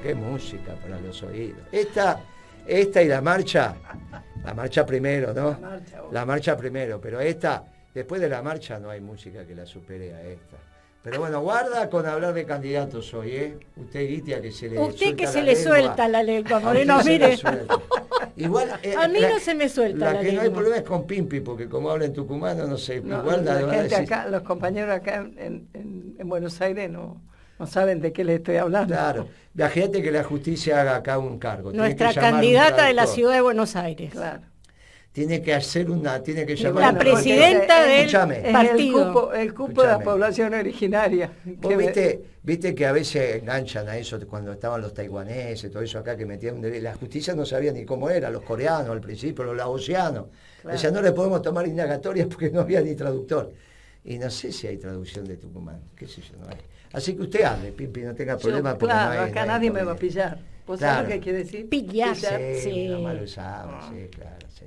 qué música para los oídos. Esta y la marcha primero, ¿no? La marcha primero, pero después de la marcha no hay música que la supere a esta. Pero bueno, guarda con hablar de candidatos hoy, ¿eh? Usted, Gitia, que se le Usted que se le suelta la lengua, Moreno, mire. Igual, a mí no se me suelta la que lengua. no hay problema es con Pimpi, porque como habla en tucumano, no sé, No, igual la gente acá, los compañeros acá en Buenos Aires no saben de qué les estoy hablando. Claro, imagínate que la justicia haga acá un cargo. Nuestra candidata de la ciudad de Buenos Aires. Claro. Tiene que llamar la presidenta del partido. El cupo de la población originaria. ¿Vos viste que a veces enganchan a eso cuando estaban los taiwaneses, todo eso acá que metían, la justicia no sabía ni cómo era, los coreanos al principio, los laosianos. Claro. O sea, no le podemos tomar indagatorias porque no había ni traductor. Y no sé si hay traducción de tucumano, qué sé yo, no hay. Así que usted hable, Pimpi, no tenga problema. Porque claro, no hay, acá nadie me va a pillar. ¿Vos sabés lo que quiere decir? Pillar. Sí, no mal usamos, sí, claro, sí.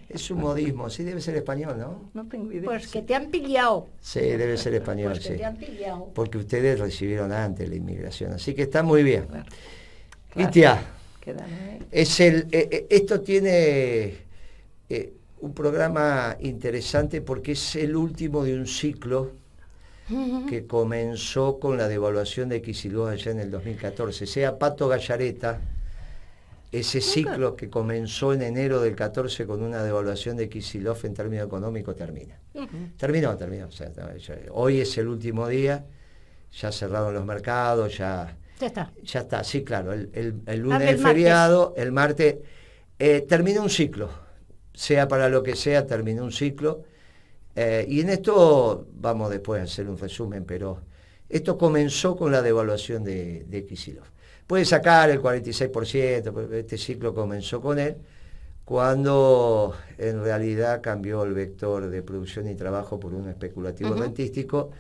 Es un modismo, sí, debe ser español, ¿no? No tengo idea. Pues que te han pillado. Sí, debe ser español, porque sí. te han pillado. Porque ustedes recibieron antes la inmigración, así que está muy bien. Claro. Gitia, Quédame. Esto tiene un programa interesante porque es el último de un ciclo que comenzó con la devaluación de Kicillof allá en el 2014. Sea Pato Gallareta, ese ciclo que comenzó en enero del 14 con una devaluación de Kicillof en términos económicos termina. Terminó. O sea, hoy es el último día, ya cerraron los mercados, ya está, sí, claro. El lunes es feriado, el martes termina un ciclo, sea para lo que sea, terminó un ciclo. Y en esto vamos después a hacer un resumen, pero esto comenzó con la devaluación de Kicillof. Puede sacar el 46%, este ciclo comenzó con él, cuando en realidad cambió el vector de producción y trabajo por uno especulativo rentístico,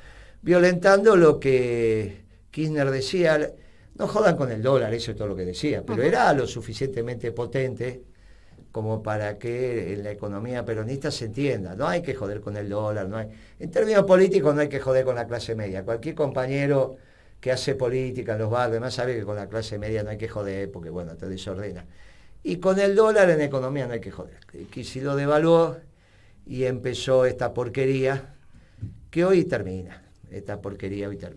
violentando lo que Kirchner decía, no jodan con el dólar, eso es todo lo que decía, pero era lo suficientemente potente como para que en la economía peronista se entienda, no hay que joder con el dólar, en términos políticos no hay que joder con la clase media, cualquier compañero que hace política en los barrios, además sabe que con la clase media no hay que joder porque bueno, te desordena. Y con el dólar en economía no hay que joder. Kicillof devaluó y empezó esta porquería que hoy termina.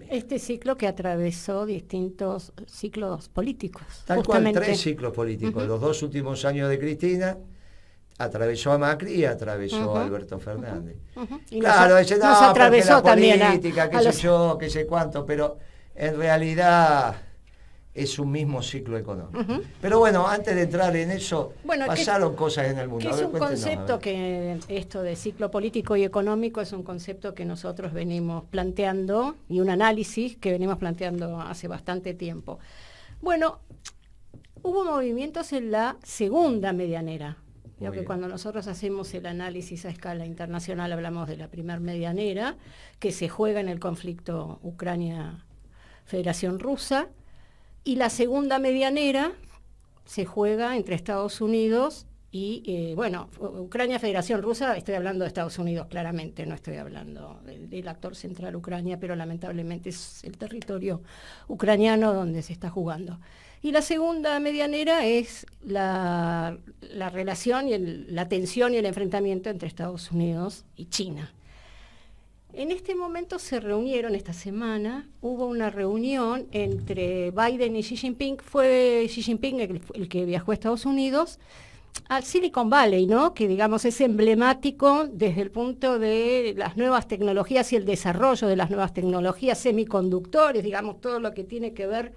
Este ciclo que atravesó distintos ciclos políticos. Tal justamente. Cual, 3 ciclos políticos. Los 2 últimos años de Cristina, atravesó a Macri y atravesó a Alberto Fernández. Y claro, nos atravesó porque la también política, qué sé yo, qué sé cuánto, pero en realidad es un mismo ciclo económico. Pero bueno, antes de entrar en eso, pasaron cosas en el mundo. Que es un concepto que esto de ciclo político y económico es un concepto que nosotros venimos planteando y un análisis que venimos planteando hace bastante tiempo. Bueno, hubo movimientos en la segunda medianera. Creo que cuando nosotros hacemos el análisis a escala internacional hablamos de la primer medianera, que se juega en el conflicto Ucrania-Federación Rusa, y la segunda medianera se juega entre Estados Unidos y, Ucrania-Federación Rusa, estoy hablando de Estados Unidos claramente, no estoy hablando del actor central Ucrania, pero lamentablemente es el territorio ucraniano donde se está jugando. Y la segunda medianera es la relación y la tensión y el enfrentamiento entre Estados Unidos y China. En este momento se reunieron, esta semana, hubo una reunión entre Biden y Xi Jinping. Fue Xi Jinping el que viajó a Estados Unidos, al Silicon Valley, ¿no? Que digamos es emblemático desde el punto de las nuevas tecnologías y el desarrollo de las nuevas tecnologías, semiconductores, digamos, todo lo que tiene que ver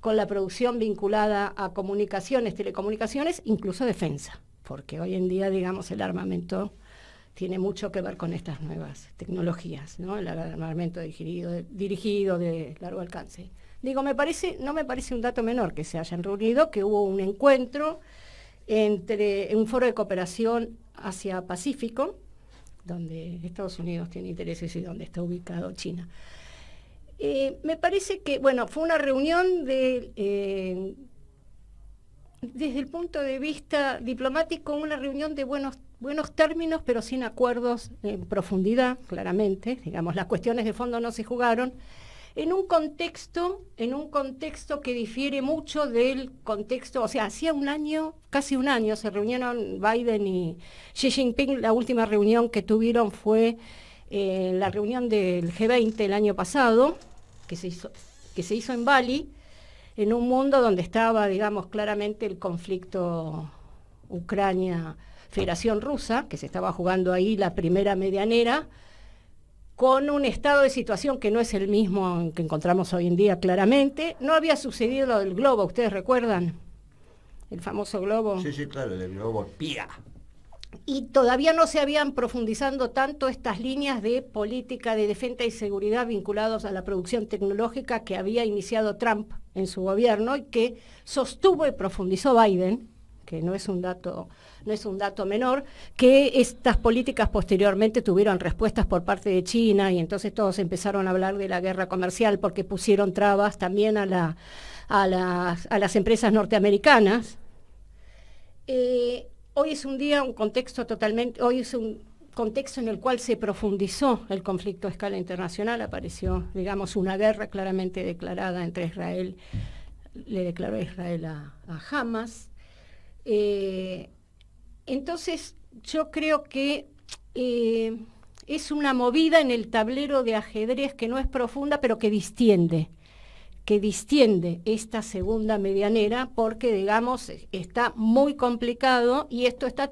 con la producción vinculada a comunicaciones, telecomunicaciones, incluso defensa, porque hoy en día, digamos, el armamento tiene mucho que ver con estas nuevas tecnologías, ¿no? El armamento dirigido de largo alcance. Digo, no me parece un dato menor que se hayan reunido, que hubo un encuentro entre un foro de cooperación Asia-Pacífico, donde Estados Unidos tiene intereses y donde está ubicado China. Me parece que, fue una reunión desde el punto de vista diplomático, una reunión de buenos términos, pero sin acuerdos en profundidad, claramente. Digamos, las cuestiones de fondo no se jugaron. en un contexto que difiere mucho del contexto, o sea, hacía casi un año, se reunieron Biden y Xi Jinping. La última reunión que tuvieron fue la reunión del G20 el año pasado, que se hizo en Bali, en un mundo donde estaba, digamos, claramente el conflicto Ucrania-Federación Rusa, que se estaba jugando ahí la primera medianera, con un estado de situación que no es el mismo que encontramos hoy en día claramente. No había sucedido lo del globo, ¿ustedes recuerdan? El famoso globo. Sí, claro, el globo Pía. Y todavía no se habían profundizado tanto estas líneas de política de defensa y seguridad vinculados a la producción tecnológica que había iniciado Trump en su gobierno y que sostuvo y profundizó Biden, que no es un dato menor, que estas políticas posteriormente tuvieron respuestas por parte de China y entonces todos empezaron a hablar de la guerra comercial porque pusieron trabas también a las empresas norteamericanas. Hoy es un contexto en el cual se profundizó el conflicto a escala internacional, apareció, digamos, una guerra claramente declarada entre Israel, le declaró Israel a Hamas. Entonces, yo creo que es una movida en el tablero de ajedrez que no es profunda, pero que distiende esta segunda medianera, porque, digamos, está muy complicado y esto está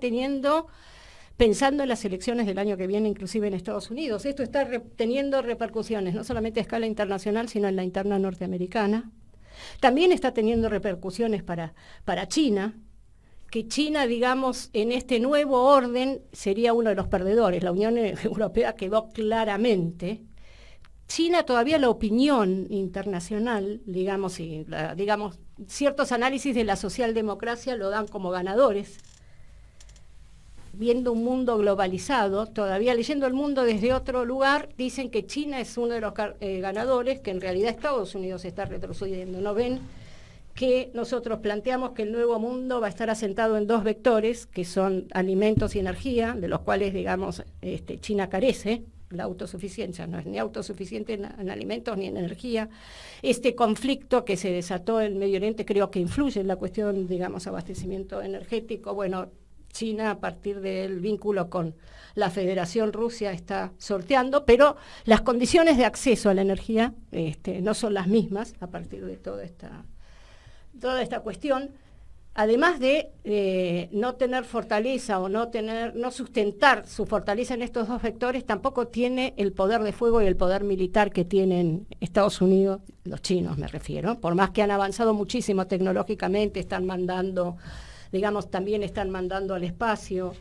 pensando en las elecciones del año que viene, inclusive en Estados Unidos, esto está teniendo repercusiones, no solamente a escala internacional, sino en la interna norteamericana. También está teniendo repercusiones para China, que China, digamos, en este nuevo orden sería uno de los perdedores. La Unión Europea quedó claramente. China todavía, la opinión internacional, digamos, ciertos análisis de la socialdemocracia lo dan como ganadores. Viendo un mundo globalizado, todavía leyendo el mundo desde otro lugar, dicen que China es uno de los ganadores, que en realidad Estados Unidos está retrocediendo. ¿No ven que nosotros planteamos que el nuevo mundo va a estar asentado en dos vectores, que son alimentos y energía, de los cuales, digamos, China carece? La autosuficiencia no es ni autosuficiente en alimentos ni en energía. Este conflicto que se desató en Medio Oriente creo que influye en la cuestión, digamos, abastecimiento energético. Bueno, China, a partir del vínculo con la Federación Rusa, está sorteando, pero las condiciones de acceso a la energía no son las mismas a partir de toda esta cuestión. Además de no tener fortaleza o no sustentar su fortaleza en estos dos vectores, tampoco tiene el poder de fuego y el poder militar que tienen Estados Unidos, los chinos me refiero, por más que han avanzado muchísimo tecnológicamente, también están mandando al espacio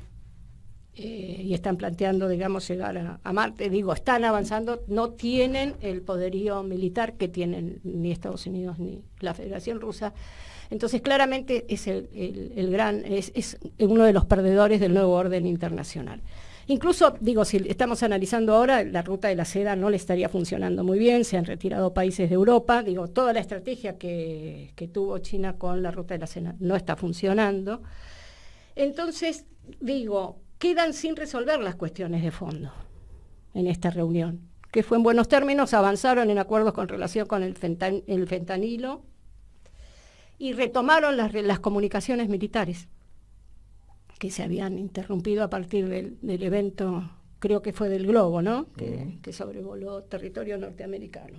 y están planteando, digamos, llegar a Marte. Están avanzando, no tienen el poderío militar que tienen ni Estados Unidos ni la Federación Rusa. Entonces, claramente es es uno de los perdedores del nuevo orden internacional. Incluso, si estamos analizando ahora, la ruta de la seda no le estaría funcionando muy bien, se han retirado países de Europa, toda la estrategia que tuvo China con la ruta de la seda no está funcionando. Entonces, quedan sin resolver las cuestiones de fondo en esta reunión, que fue en buenos términos, avanzaron en acuerdos con relación con el fentanilo, y retomaron las comunicaciones militares que se habían interrumpido a partir del evento, creo que fue del globo, ¿no? Que sobrevoló territorio norteamericano.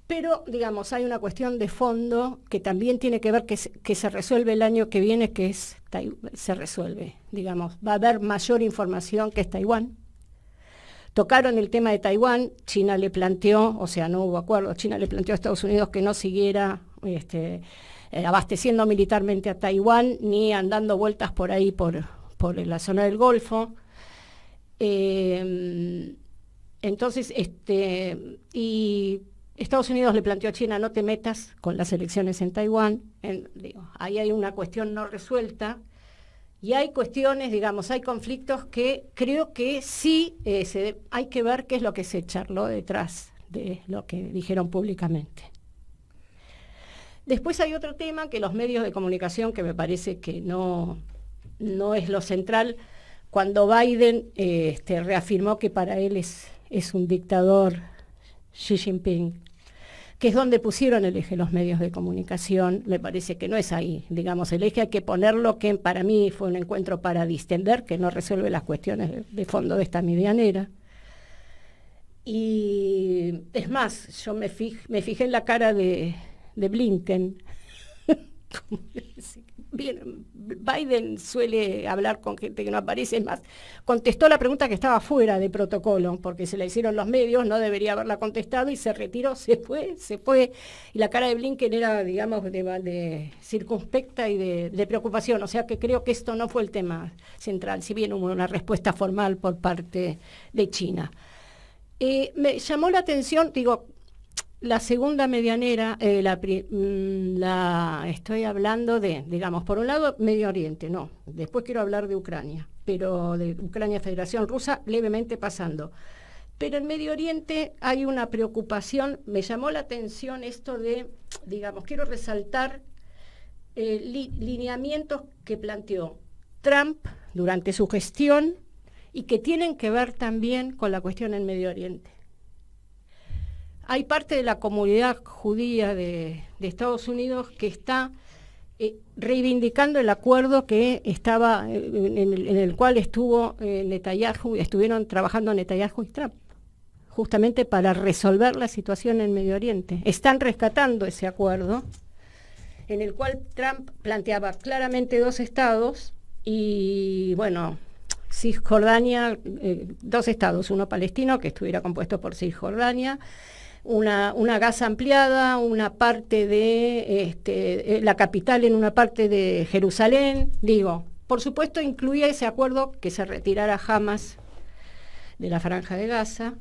Pero, hay una cuestión de fondo que también tiene que ver que se resuelve el año que viene, se resuelve, va a haber mayor información que es Taiwán. Tocaron el tema de Taiwán, China le planteó, no hubo acuerdo, China le planteó a Estados Unidos que no siguiera abasteciendo militarmente a Taiwán, ni andando vueltas por ahí, por la zona del Golfo. Entonces, y Estados Unidos le planteó a China, no te metas con las elecciones en Taiwán. Ahí hay una cuestión no resuelta, y hay cuestiones, hay conflictos que creo que sí hay que ver qué es lo que se charló detrás de lo que dijeron públicamente. Después hay otro tema que los medios de comunicación, que me parece que no es lo central, cuando Biden reafirmó que para él es un dictador Xi Jinping, que es donde pusieron el eje los medios de comunicación. Me parece que no es ahí, digamos, el eje hay que ponerlo, que para mí fue un encuentro para distender, que no resuelve las cuestiones de fondo de esta medianera. Y es más, yo me fijé en la cara de Blinken. Bien, Biden suele hablar con gente que no aparece, es más, contestó la pregunta que estaba fuera de protocolo, porque se la hicieron los medios, no debería haberla contestado y se retiró, se fue, y la cara de Blinken era, digamos, de circunspecta y de preocupación, o sea que creo que esto no fue el tema central, si bien hubo una respuesta formal por parte de China. Me llamó la atención, digo, la segunda medianera, estoy hablando de, digamos, por un lado Medio Oriente, no, después quiero hablar de Ucrania, pero de Ucrania, Federación Rusa, levemente pasando. Pero en Medio Oriente hay una preocupación, me llamó la atención esto de, digamos, quiero resaltar lineamientos que planteó Trump durante su gestión y que tienen que ver también con la cuestión en Medio Oriente. Hay parte de la comunidad judía de Estados Unidos que está reivindicando el acuerdo que estaba en el cual estuvieron trabajando Netanyahu y Trump, justamente para resolver la situación en Medio Oriente. Están rescatando ese acuerdo, en el cual Trump planteaba claramente 2 estados y, bueno, Cisjordania, 2 estados, uno palestino que estuviera compuesto por Cisjordania, una Gaza ampliada, una parte de la capital en una parte de Jerusalén. Digo, por supuesto incluía ese acuerdo que se retirara Hamas de la Franja de Gaza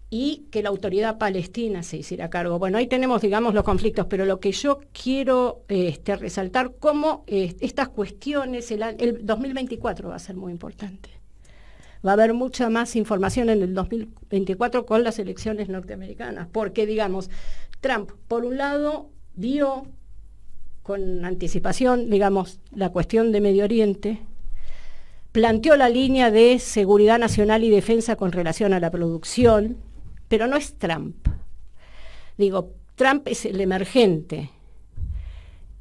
y que la autoridad palestina se hiciera cargo. Bueno, ahí tenemos, digamos, los conflictos, pero lo que yo quiero resaltar, cómo estas cuestiones, el 2024 va a ser muy importante. Va a haber mucha más información en el 2024 con las elecciones norteamericanas, porque, digamos, Trump, por un lado, vio con anticipación, digamos, la cuestión de Medio Oriente, planteó la línea de seguridad nacional y defensa con relación a la producción, pero no es Trump. Digo, Trump es el emergente,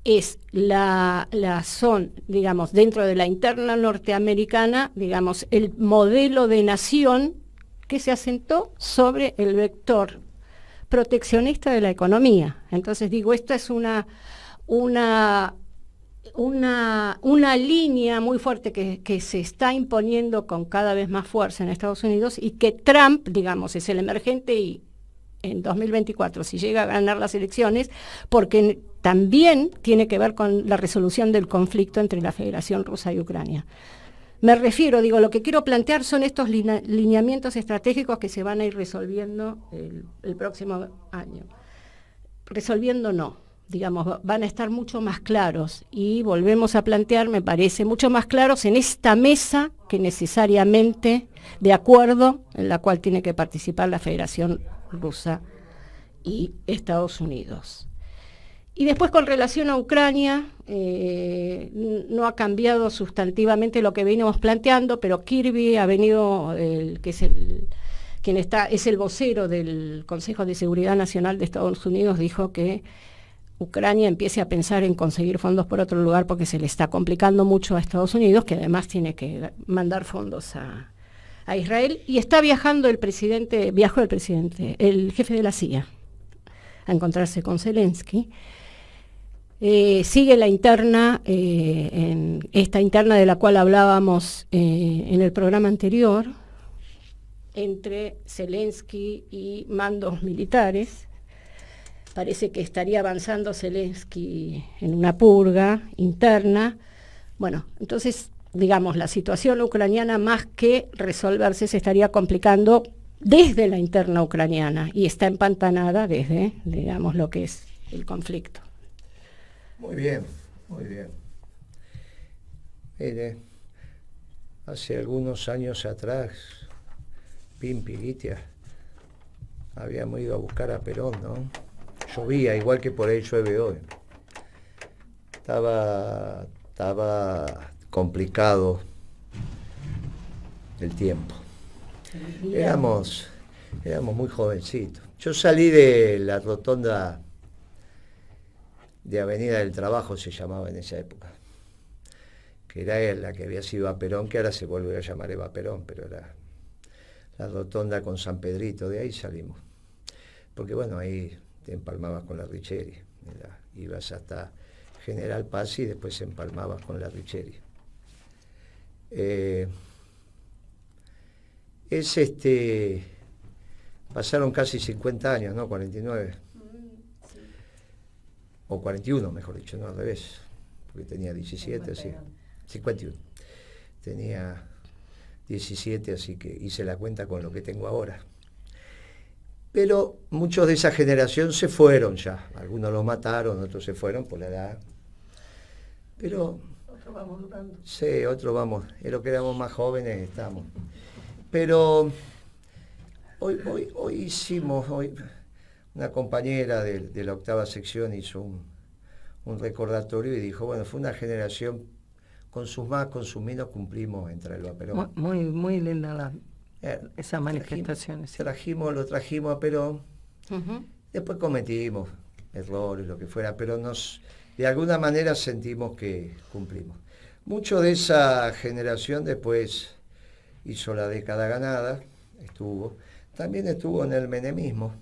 es son, digamos, dentro de la interna norteamericana, digamos, el modelo de nación que se asentó sobre el vector proteccionista de la economía. Entonces, digo, esta es una línea muy fuerte que se está imponiendo con cada vez más fuerza en Estados Unidos y que Trump, digamos, es el emergente y en 2024, si llega a ganar las elecciones, porque también tiene que ver con la resolución del conflicto entre la Federación Rusa y Ucrania. Me refiero, digo, lo que quiero plantear son estos lineamientos estratégicos que se van a ir resolviendo el próximo año. Resolviendo no, digamos, van a estar mucho más claros y volvemos a plantear, me parece, mucho más claros en esta mesa que necesariamente de acuerdo en la cual tiene que participar la Federación Rusa y Estados Unidos. Y después, con relación a Ucrania, no ha cambiado sustantivamente lo que venimos planteando, pero Kirby ha venido, es el vocero del Consejo de Seguridad Nacional de Estados Unidos, dijo que Ucrania empiece a pensar en conseguir fondos por otro lugar porque se le está complicando mucho a Estados Unidos, que además tiene que mandar fondos a Israel, y está viajando el jefe de la CIA, a encontrarse con Zelensky. Sigue la interna, esta interna de la cual hablábamos en el programa anterior, entre Zelensky y mandos militares. Parece que estaría avanzando Zelensky en una purga interna. Bueno, entonces, digamos, la situación ucraniana, más que resolverse, se estaría complicando desde la interna ucraniana y está empantanada desde, digamos, lo que es el conflicto. Muy bien, muy bien. Mire, hace algunos años atrás, Pimpi, Gitia, habíamos ido a buscar a Perón, ¿no? Llovía, igual que por ahí llueve hoy. Estaba complicado el tiempo. Éramos Éramos muy jovencitos. Yo salí de la rotonda de Avenida del Trabajo, se llamaba en esa época, que era la que había sido Eva Perón, que ahora se vuelve a llamar Eva Perón, pero era la rotonda con San Pedrito, de ahí salimos. Porque bueno, ahí te empalmabas con la Richeri, ibas hasta General Paz y después empalmabas con la Richeri. Pasaron casi 50 años, ¿no? 49. Sí. O 41, mejor dicho, no al revés, porque tenía 17, así. 51. Tenía 17, así que hice la cuenta con lo que tengo ahora. Pero muchos de esa generación se fueron ya. Algunos los mataron, otros se fueron por la edad. Pero Otros vamos durando. sí, otros vamos. En lo que éramos más jóvenes estamos. Pero hoy hicimos, una compañera de la 8ª sección hizo un recordatorio y dijo, bueno, fue una generación, con sus más, con sus menos, cumplimos entre Elba Perón. Muy linda esas manifestaciones. Lo trajimos a Perón. Uh-huh. Después cometimos errores, lo que fuera, pero de alguna manera sentimos que cumplimos. Mucho de esa generación después hizo la década ganada, también estuvo en el menemismo,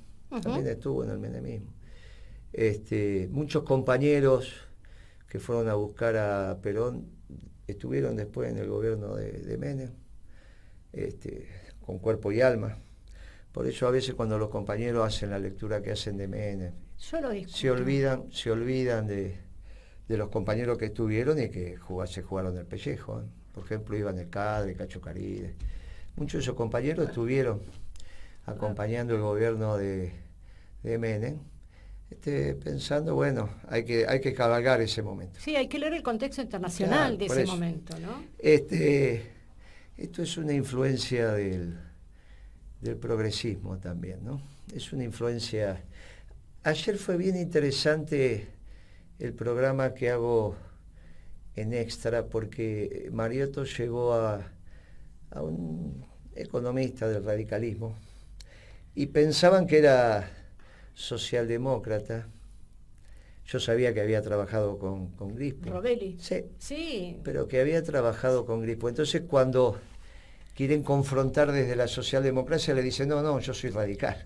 muchos compañeros que fueron a buscar a Perón estuvieron después en el gobierno de Menem, con cuerpo y alma. Por eso a veces cuando los compañeros hacen la lectura que hacen de Menem, se olvidan de los compañeros que estuvieron y que se jugaron el pellejo, ¿eh? Por ejemplo, Iván El Cadre, Cacho Caride. Muchos de esos compañeros estuvieron acompañando el gobierno de Menem, pensando, bueno, hay que cabalgar ese momento. Sí, hay que leer el contexto internacional de ese momento, ¿no? Esto es una influencia del progresismo también, ¿no? Es una influencia. Ayer fue bien interesante el programa que hago en Extra, porque Mariotto llegó a un economista del radicalismo y pensaban que era socialdemócrata. Yo sabía que había trabajado con Grispo. Rovelli. Sí, pero que había trabajado con Grispo. Entonces cuando quieren confrontar desde la socialdemocracia le dicen, no, yo soy radical.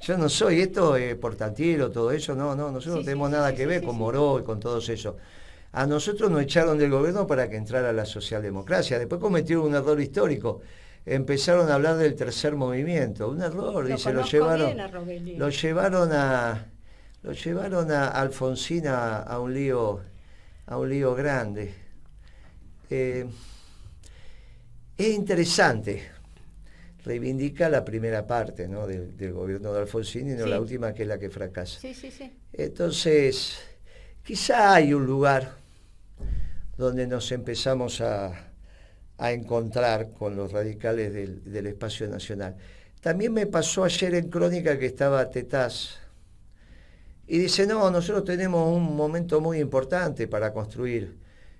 Yo no soy esto, Portantiero, todo eso, nosotros no tenemos nada que ver con Moró y con todos eso. A nosotros nos echaron del gobierno para que entrara la socialdemocracia. Después cometieron un error histórico. Empezaron a hablar del tercer movimiento. Un error, dice, lo llevaron a Alfonsín a un lío grande. Es interesante. Reivindica la primera parte, ¿no?, del gobierno de Alfonsín y no la última, que es la que fracasa. Sí. Entonces, quizá hay un lugar donde nos empezamos a encontrar con los radicales del espacio nacional. También me pasó ayer en Crónica que estaba Tetaz y dice, nosotros tenemos un momento muy importante para construir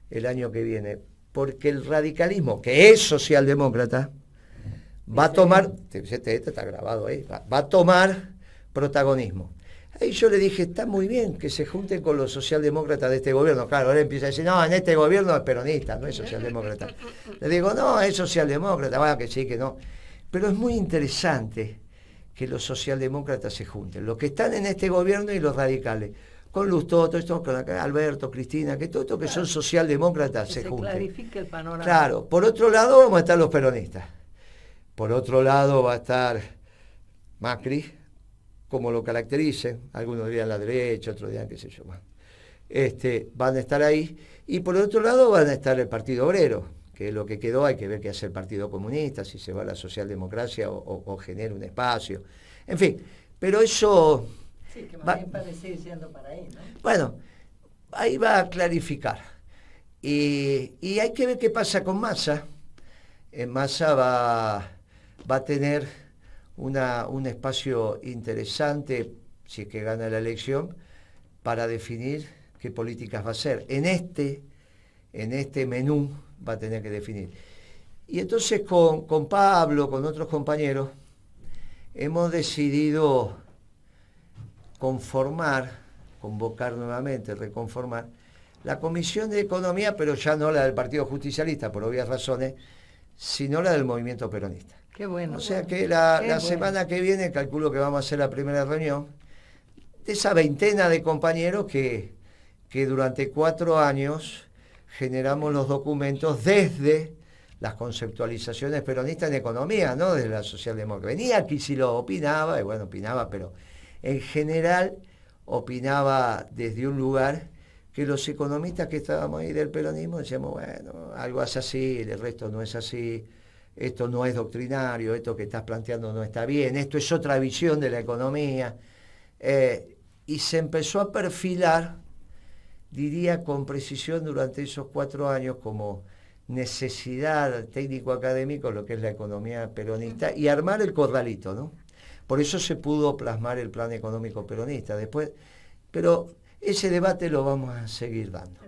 el año que viene, porque el radicalismo, que es socialdemócrata, va a tomar, está grabado ahí, va a tomar protagonismo. Ahí yo le dije, está muy bien que se junten con los socialdemócratas de este gobierno. Claro, ahora empieza a decir, en este gobierno es peronista, no es socialdemócrata. Le digo, no, es socialdemócrata, bueno, que sí, que no. Pero es muy interesante que los socialdemócratas se junten, los que están en este gobierno y los radicales, con Lustó, todo esto, con Alberto, Cristina, que todo esto que son socialdemócratas se junten. Clarifique el panorama. Claro, por otro lado vamos a estar los peronistas. Por otro lado va a estar Macri, como lo caractericen, algunos dirían la derecha, otros dirían qué sé yo más. Van a estar ahí, y por otro lado van a estar el Partido Obrero, que es lo que quedó. Hay que ver qué hace el Partido Comunista, si se va a la socialdemocracia o genera un espacio. En fin, pero eso... Sí, que más bien parece ir siendo para ahí, ¿no? Bueno, ahí va a clarificar. Y hay que ver qué pasa con Massa. Massa va a tener un espacio interesante, si es que gana la elección, para definir qué políticas va a hacer. En este menú va a tener que definir. Y entonces con Pablo, con otros compañeros, hemos decidido convocar nuevamente, reconformar la Comisión de Economía, pero ya no la del Partido Justicialista, por obvias razones, sino la del Movimiento Peronista. Qué bueno. O sea que la semana que viene calculo que vamos a hacer la primera reunión de esa veintena de compañeros que durante 4 años generamos los documentos desde las conceptualizaciones peronistas en economía, no desde la socialdemocracia. Venía Kicillof, opinaba, y bueno, opinaba, pero en general opinaba desde un lugar que los economistas que estábamos ahí del peronismo decíamos, bueno, algo es así, el resto no es así, esto no es doctrinario, esto que estás planteando no está bien, esto es otra visión de la economía. Y se empezó a perfilar, diría con precisión durante esos 4 años, como necesidad técnico-académico lo que es la economía peronista y armar el corralito, ¿no? Por eso se pudo plasmar el plan económico peronista después, pero ese debate lo vamos a seguir dando.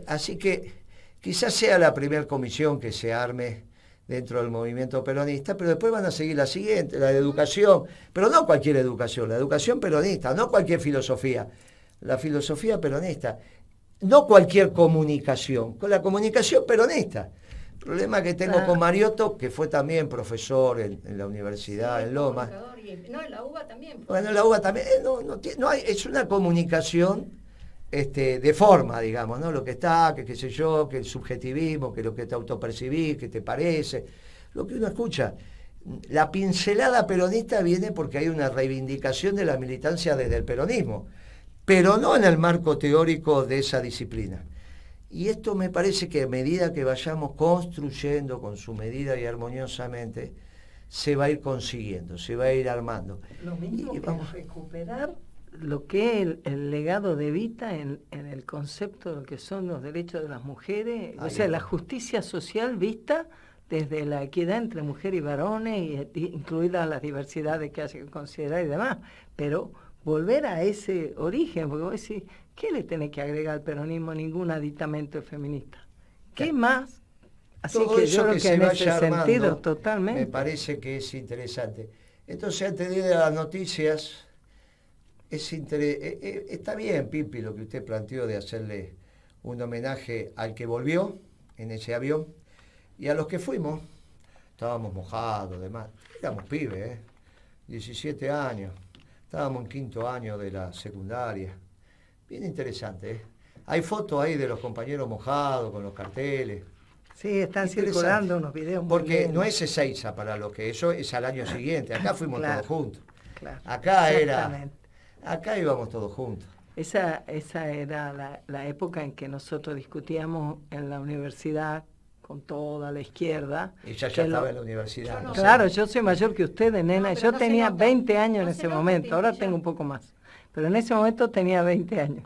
Así que quizás sea la primera comisión que se arme dentro del movimiento peronista, pero después van a seguir la siguiente, la de educación, pero no cualquier educación, la educación peronista, no cualquier filosofía, la filosofía peronista, no cualquier comunicación, con la comunicación peronista. El problema que tengo con Mariotto, que fue también profesor en la universidad, en Lomas. No, en la UBA también. Bueno, en la UBA también, no hay, es una comunicación de forma, digamos, ¿no? Lo que está, que qué sé yo, que el subjetivismo, que lo que te autopercibís, que te parece, lo que uno escucha. La pincelada peronista viene porque hay una reivindicación de la militancia desde el peronismo, pero no en el marco teórico de esa disciplina. Y esto me parece que a medida que vayamos construyendo con su medida y armoniosamente, se va a ir consiguiendo, se va a ir armando. Lo mismo vamos a recuperar lo que es el legado de Evita en el concepto de lo que son los derechos de las mujeres, o sea, la justicia social vista desde la equidad entre mujeres y varones, y incluidas las diversidades que hay que considerar y demás, pero volver a ese origen, porque vos decís, ¿qué le tenés que agregar al peronismo? Ningún aditamento feminista. ¿Qué más? Así todo que eso yo creo que en ese armando, sentido, totalmente. me parece que es interesante. Entonces, antes de ir a las noticias, está bien, Pipi, lo que usted planteó de hacerle un homenaje al que volvió en ese avión y a los que fuimos. Estábamos mojados, demás. Éramos pibes, 17 años. Estábamos en 5º año de la secundaria. Bien interesante, Hay fotos ahí de los compañeros mojados con los carteles. Sí, están circulando unos videos muy porque lindos. no es Ezeiza para lo que eso es al año siguiente. Acá fuimos claro, todos juntos. Claro, Acá íbamos todos juntos. Esa era la época en que nosotros discutíamos en la universidad con toda la izquierda. Ella ya estaba en la universidad. No, claro, yo soy mayor que usted, nena. Yo tenía 20 años en ese momento. Ahora tengo un poco más. Pero en ese momento tenía 20 años.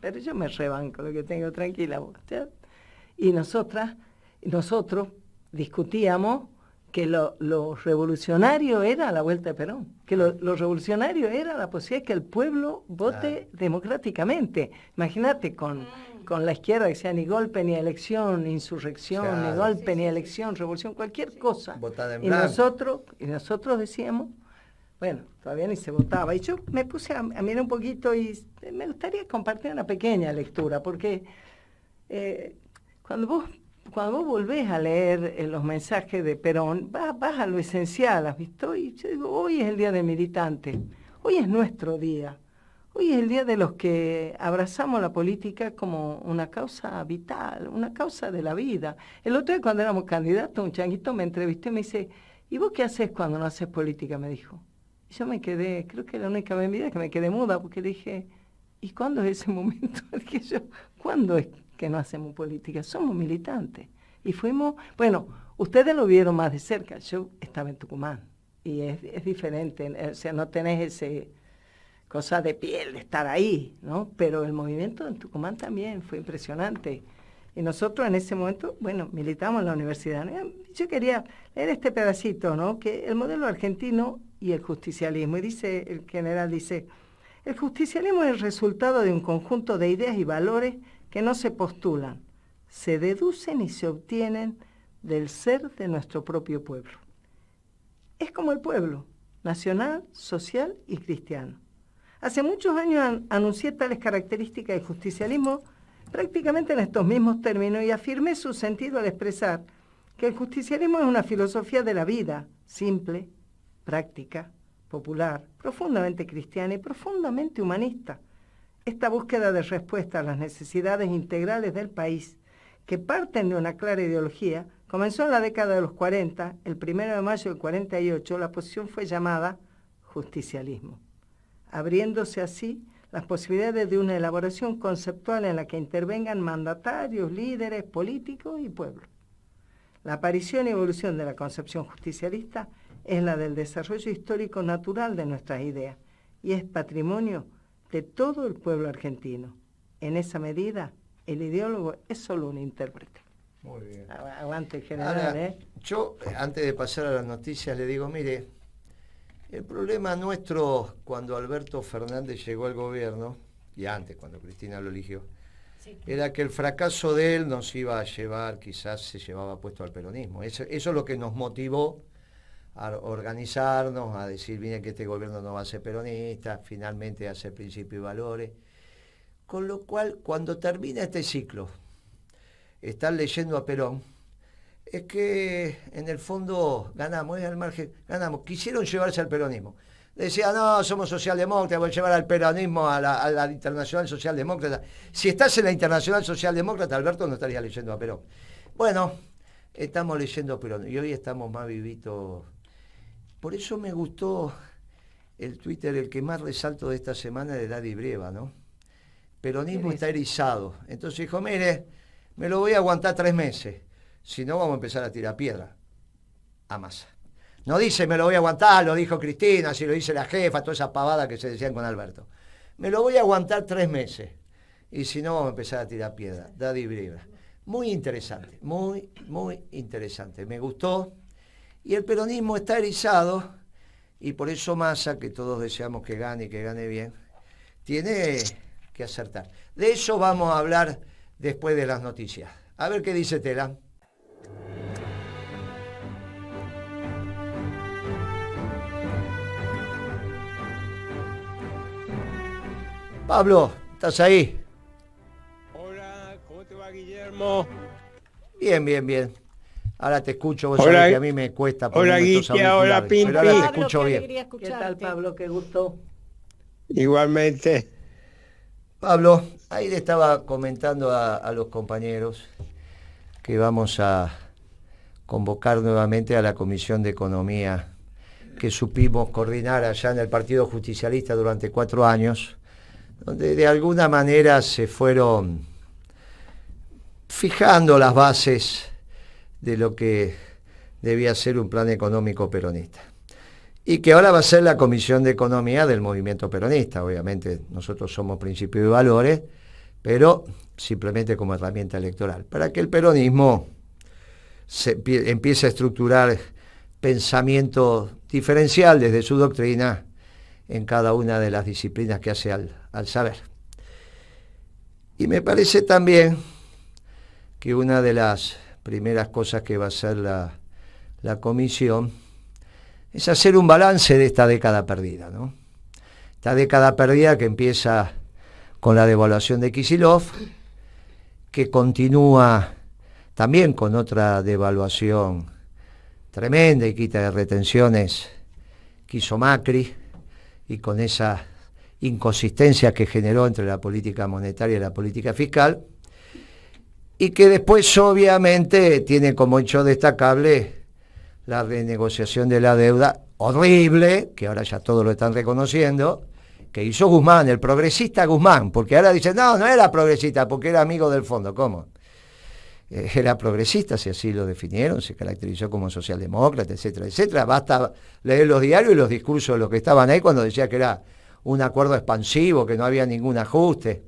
Pero yo me rebanco lo que tengo, tranquila vos. Y nosotros discutíamos que lo revolucionario era la vuelta de Perón, que lo revolucionario era la posibilidad de que el pueblo vote democráticamente. Imagínate con la izquierda que sea ni golpe ni elección, ni insurrección, ni golpe ni elección, revolución, cualquier cosa. Votada en blanco. Y nosotros decíamos, bueno, todavía ni se votaba. Y yo me puse a mirar un poquito y me gustaría compartir una pequeña lectura, porque cuando vos volvés a leer los mensajes de Perón, vas a lo esencial, ¿has visto? Y yo digo, hoy es el día del militante, hoy es nuestro día, hoy es el día de los que abrazamos la política como una causa vital, una causa de la vida. El otro día cuando éramos candidatos, un changuito me entrevistó y me dice, ¿y vos qué haces cuando no haces política? Me dijo. Y yo me quedé, creo que la única vez en mi vida que me quedé muda, porque le dije, ¿y cuándo es ese momento? Dije yo, ¿cuándo es que no hacemos política? Somos militantes. Y fuimos, bueno, ustedes lo vieron más de cerca, yo estaba en Tucumán, y es diferente, o sea, no tenés ese cosa de piel de estar ahí, ¿no? Pero el movimiento en Tucumán también fue impresionante. Y nosotros en ese momento, bueno, militamos en la universidad, ¿no? Yo quería leer este pedacito, ¿no? Que el modelo argentino y el justicialismo, y dice, el general dice, el justicialismo es el resultado de un conjunto de ideas y valores que no se postulan, se deducen y se obtienen del ser de nuestro propio pueblo. es como el pueblo, nacional, social y cristiano. Hace muchos años anuncié tales características del justicialismo prácticamente en estos mismos términos y afirmé su sentido al expresar que el justicialismo es una filosofía de la vida, simple, práctica, popular, profundamente cristiana y profundamente humanista. Esta búsqueda de respuesta a las necesidades integrales del país, que parten de una clara ideología, comenzó en la década de los 40, el 1 de mayo del 48, la posición fue llamada justicialismo, abriéndose así las posibilidades de una elaboración conceptual en la que intervengan mandatarios, líderes, políticos y pueblos. La aparición y evolución de la concepción justicialista es la del desarrollo histórico natural de nuestras ideas y es patrimonio de todo el pueblo argentino. En esa medida, el ideólogo es solo un intérprete. Muy bien. Aguante, general. Ahora, yo, antes de pasar a las noticias, le digo, mire, el problema nuestro cuando Alberto Fernández llegó al gobierno, y antes, cuando Cristina lo eligió, sí, era que el fracaso de él nos iba a llevar, quizás se llevaba puesto al peronismo. Eso es lo que nos motivó a organizarnos, a decir, miren que este gobierno no va a ser peronista, finalmente a hacer principios y valores. Con lo cual, cuando termina este ciclo, estar leyendo a Perón, es que en el fondo ganamos, es al margen, ganamos. Quisieron llevarse al peronismo. Decían, no, somos socialdemócratas, voy a llevar al peronismo a la Internacional Socialdemócrata. Si estás en la Internacional Socialdemócrata, Alberto no estaría leyendo a Perón. Bueno, estamos leyendo a Perón y hoy estamos más vivitos. Por eso me gustó el Twitter, el que más resalto de esta semana, de Daddy Brieva, ¿no? Peronismo está erizado. Entonces dijo, mire, me lo voy a aguantar 3 meses. Si no, vamos a empezar a tirar piedra a Massa. No dice, me lo voy a aguantar, lo dijo Cristina, si lo dice la jefa, toda esa pavada que se decían con Alberto. Me lo voy a aguantar 3 meses. Y si no, vamos a empezar a tirar piedra. Daddy Brieva. Muy interesante, muy, muy interesante. Me gustó. Y el peronismo está erizado, y por eso Massa, que todos deseamos que gane y que gane bien, tiene que acertar. De eso vamos a hablar después de las noticias. A ver qué dice Tela. Pablo, ¿estás ahí? Hola, ¿cómo te va, Guillermo? Bien, bien, bien. Ahora te escucho, vos sabés que a mí me cuesta poner estos auriculares, hola, Pimpi. Pero ahora te escucho bien. ¿Qué tal, Pablo? Qué gusto. Igualmente. Pablo, ahí le estaba comentando a los compañeros que vamos a convocar nuevamente a la Comisión de Economía que supimos coordinar allá en el Partido Justicialista durante 4 años, donde de alguna manera se fueron fijando las bases de lo que debía ser un plan económico peronista. Y que ahora va a ser la Comisión de Economía del movimiento peronista. Obviamente nosotros somos principios y valores, pero simplemente como herramienta electoral, para que el peronismo empiece a estructurar pensamiento diferencial desde su doctrina en cada una de las disciplinas que hace al saber. Y me parece también que una de las primeras cosas que va a hacer la comisión es hacer un balance de esta década perdida, ¿no? Esta década perdida que empieza con la devaluación de Kicillof, que continúa también con otra devaluación tremenda y quita de retenciones que hizo Macri, y con esa inconsistencia que generó entre la política monetaria y la política fiscal, y que después obviamente tiene como hecho destacable la renegociación de la deuda horrible, que ahora ya todos lo están reconociendo, que hizo Guzmán, el progresista Guzmán, porque ahora dicen, no era progresista, porque era amigo del fondo. ¿Cómo? Era progresista, si así lo definieron, se caracterizó como socialdemócrata, etcétera, etcétera. Basta leer los diarios y los discursos de los que estaban ahí cuando decía que era un acuerdo expansivo, que no había ningún ajuste.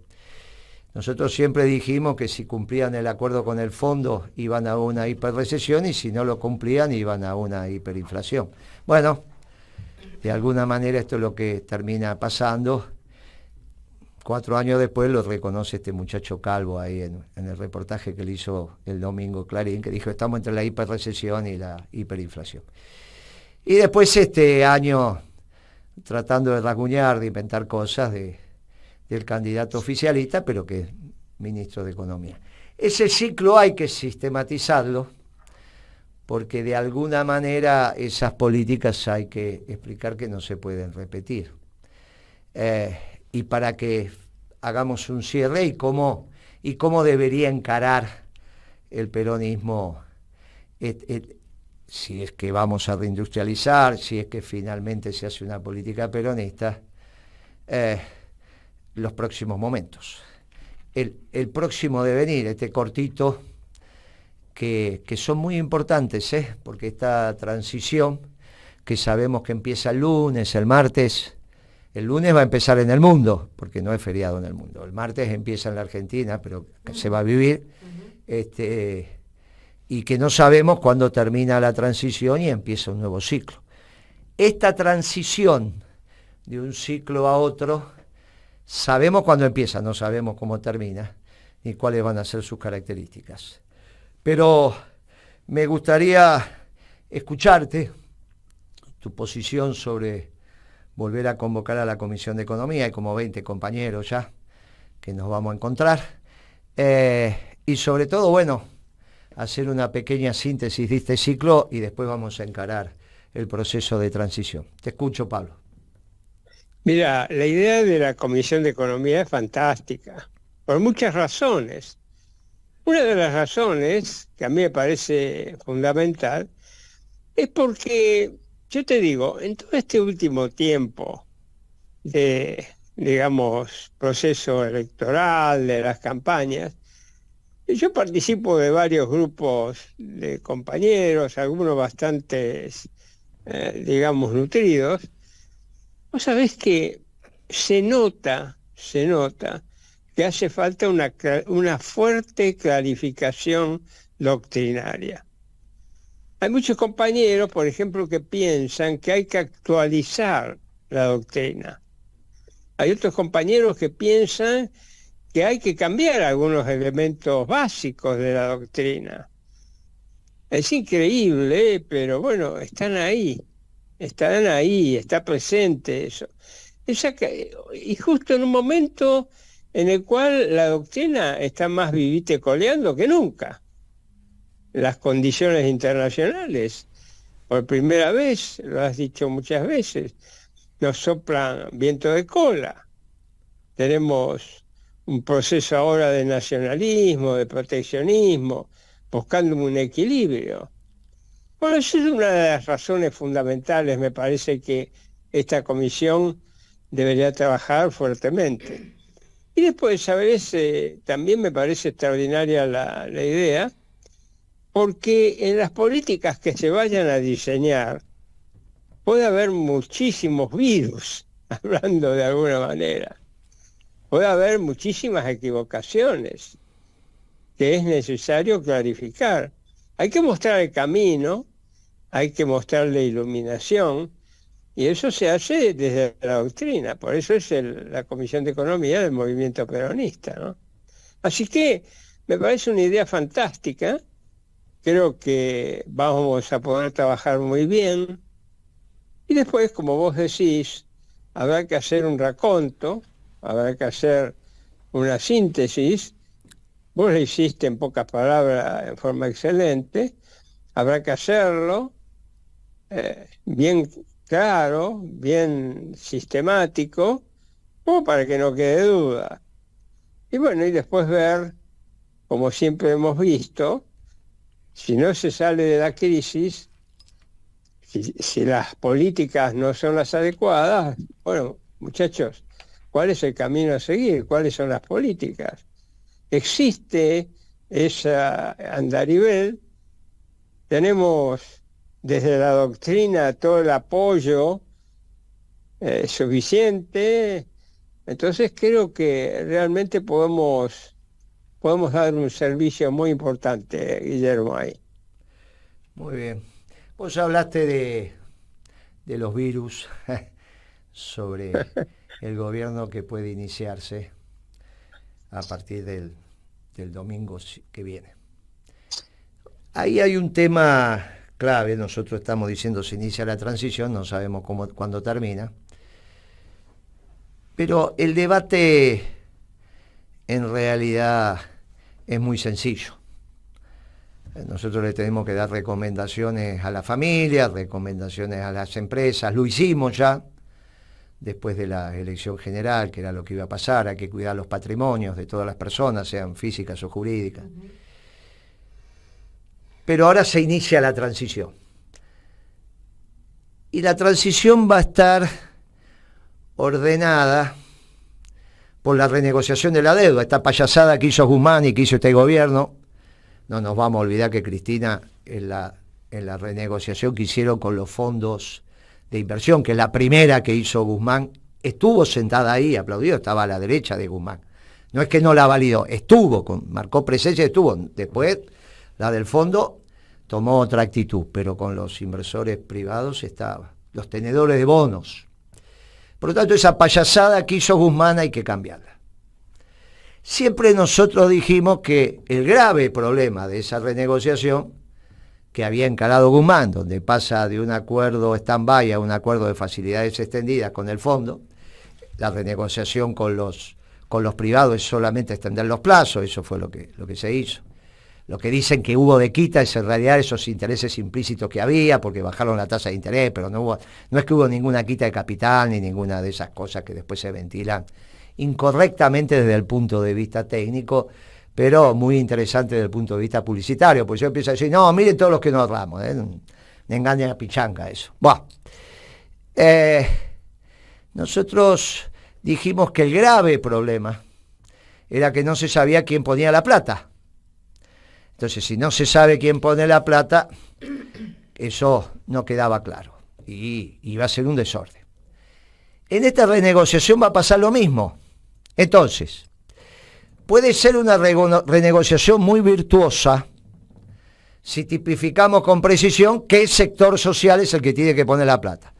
Nosotros siempre dijimos que si cumplían el acuerdo con el fondo iban a una hiperrecesión y si no lo cumplían iban a una hiperinflación. Bueno, de alguna manera esto es lo que termina pasando. 4 años después lo reconoce este muchacho Calvo ahí en el reportaje que le hizo el domingo Clarín, que dijo estamos entre la hiperrecesión y la hiperinflación. Y después este año tratando de rasguñar, de inventar cosas del candidato oficialista, pero que es ministro de Economía. Ese ciclo hay que sistematizarlo, porque de alguna manera esas políticas hay que explicar que no se pueden repetir. Y para que hagamos un cierre y cómo debería encarar el peronismo, si es que vamos a reindustrializar, si es que finalmente se hace una política peronista, los próximos momentos. El próximo devenir, este cortito, que son muy importantes, porque esta transición, que sabemos que empieza el lunes, el martes, el lunes va a empezar en el mundo, porque no es feriado en el mundo. El martes empieza en la Argentina, pero se va a vivir, y que no sabemos cuándo termina la transición y empieza un nuevo ciclo. Esta transición de un ciclo a otro, sabemos cuándo empieza, no sabemos cómo termina, ni cuáles van a ser sus características. Pero me gustaría escucharte, tu posición sobre volver a convocar a la Comisión de Economía. Hay como 20 compañeros ya que nos vamos a encontrar. Y sobre todo, bueno, hacer una pequeña síntesis de este ciclo y después vamos a encarar el proceso de transición. Te escucho, Pablo. Mira, la idea de la Comisión de Economía es fantástica, por muchas razones. Una de las razones que a mí me parece fundamental es porque, yo te digo, en todo este último tiempo de, digamos, proceso electoral, de las campañas, yo participo de varios grupos de compañeros, algunos bastante, digamos, nutridos. Vos sabés que se nota que hace falta una fuerte clarificación doctrinaria. Hay muchos compañeros, por ejemplo, que piensan que hay que actualizar la doctrina. Hay otros compañeros que piensan que hay que cambiar algunos elementos básicos de la doctrina. Es increíble, pero bueno, están ahí, está presente eso. Y justo en un momento en el cual la doctrina está más vivita y coleando que nunca. Las condiciones internacionales, por primera vez, lo has dicho muchas veces, nos soplan viento de cola. Tenemos un proceso ahora de nacionalismo, de proteccionismo, buscando un equilibrio. Bueno, esa es una de las razones fundamentales, me parece, que esta comisión debería trabajar fuertemente. Y después, ¿sabes? También me parece extraordinaria la idea, porque en las políticas que se vayan a diseñar puede haber muchísimos virus, hablando de alguna manera. Puede haber muchísimas equivocaciones que es necesario clarificar. Hay que mostrar el camino, hay que mostrar la iluminación, y eso se hace desde la doctrina. Por eso es la Comisión de Economía del movimiento peronista, ¿no? Así que me parece una idea fantástica. Creo que vamos a poder trabajar muy bien. Y después, como vos decís, habrá que hacer un raconto, habrá que hacer una síntesis. Vos lo hiciste en pocas palabras en forma excelente. Habrá que hacerlo bien claro, bien sistemático, como para que no quede duda. Y bueno, y después ver, como siempre hemos visto, si no se sale de la crisis, si las políticas no son las adecuadas, bueno, muchachos, ¿cuál es el camino a seguir? ¿Cuáles son las políticas? Existe esa andarivel, tenemos desde la doctrina todo el apoyo suficiente, entonces creo que realmente podemos dar un servicio muy importante, Guillermo, ahí. Muy bien. Vos hablaste de los virus sobre el gobierno que puede iniciarse a partir del domingo que viene. Ahí hay un tema clave. Nosotros estamos diciendo se inicia la transición, no sabemos cuándo termina. Pero el debate en realidad es muy sencillo. Nosotros le tenemos que dar recomendaciones a la familia, recomendaciones a las empresas. Lo hicimos ya después de la elección general, que era lo que iba a pasar. Hay que cuidar los patrimonios de todas las personas, sean físicas o jurídicas. Pero ahora se inicia la transición. Y la transición va a estar ordenada por la renegociación de la deuda. Esta payasada que hizo Guzmán y que hizo este gobierno, no nos vamos a olvidar que Cristina en la renegociación que hicieron con los fondos de inversión, que es la primera que hizo Guzmán, estuvo sentada ahí, aplaudió, estaba a la derecha de Guzmán. No es que no la validó, marcó presencia, estuvo. Después, la del fondo tomó otra actitud, pero con los inversores privados estaba, los tenedores de bonos. Por lo tanto, esa payasada que hizo Guzmán hay que cambiarla. Siempre nosotros dijimos que el grave problema de esa renegociación que había encarado Guzmán, donde pasa de un acuerdo stand-by a un acuerdo de facilidades extendidas con el fondo, la renegociación con los privados es solamente extender los plazos, eso fue lo que se hizo. Lo que dicen que hubo de quita es en realidad esos intereses implícitos que había, porque bajaron la tasa de interés, pero no es que hubo ninguna quita de capital ni ninguna de esas cosas que después se ventilan incorrectamente desde el punto de vista técnico, pero muy interesante desde el punto de vista publicitario, porque yo empiezo a decir, no, miren todos los que nos ahorramos, me engaña a pichanga eso. Bueno, nosotros dijimos que el grave problema era que no se sabía quién ponía la plata. Entonces, si no se sabe quién pone la plata, eso no quedaba claro y iba a ser un desorden. En esta renegociación va a pasar lo mismo. Entonces, puede ser una renegociación muy virtuosa si tipificamos con precisión qué sector social es el que tiene que poner la plata.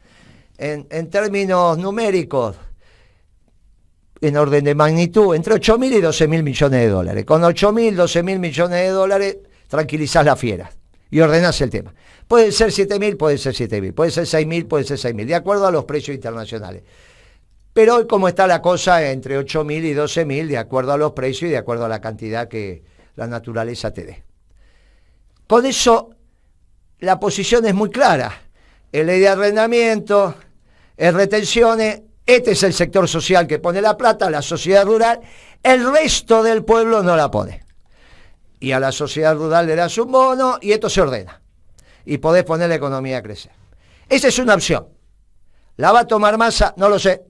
En términos numéricos, en orden de magnitud, entre 8.000 y 12.000 millones de dólares. Con 8.000, 12.000 millones de dólares, tranquilizás las fieras y ordenás el tema. Puede ser 7.000, puede ser 7.000, puede ser 6.000, puede ser 6.000, de acuerdo a los precios internacionales. Pero hoy, como está la cosa, entre 8.000 y 12.000, de acuerdo a los precios y de acuerdo a la cantidad que la naturaleza te dé. Con eso, la posición es muy clara. Es ley de arrendamiento, es retenciones. Este es el sector social que pone la plata, la sociedad rural, el resto del pueblo no la pone. Y a la sociedad rural le das un bono y esto se ordena. Y podés poner la economía a crecer. Esa es una opción. ¿La va a tomar Massa? No lo sé.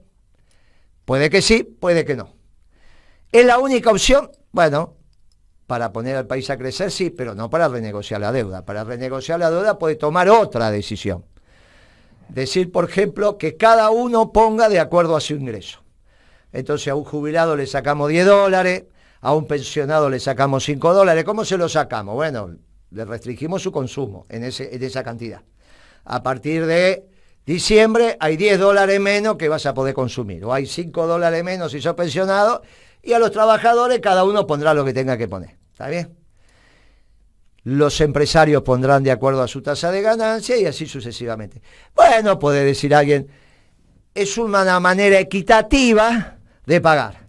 Puede que sí, puede que no. ¿Es la única opción? Bueno, para poner al país a crecer sí, pero no para renegociar la deuda. Para renegociar la deuda puede tomar otra decisión. Decir, por ejemplo, que cada uno ponga de acuerdo a su ingreso. Entonces a un jubilado le sacamos $10, a un pensionado le sacamos $5. ¿Cómo se lo sacamos? Bueno, le restringimos su consumo en esa cantidad. A partir de diciembre hay $10 menos que vas a poder consumir, o hay $5 menos si sos pensionado, y a los trabajadores cada uno pondrá lo que tenga que poner. ¿Está bien? Los empresarios pondrán de acuerdo a su tasa de ganancia y así sucesivamente. Bueno, puede decir alguien, es una manera equitativa de pagar.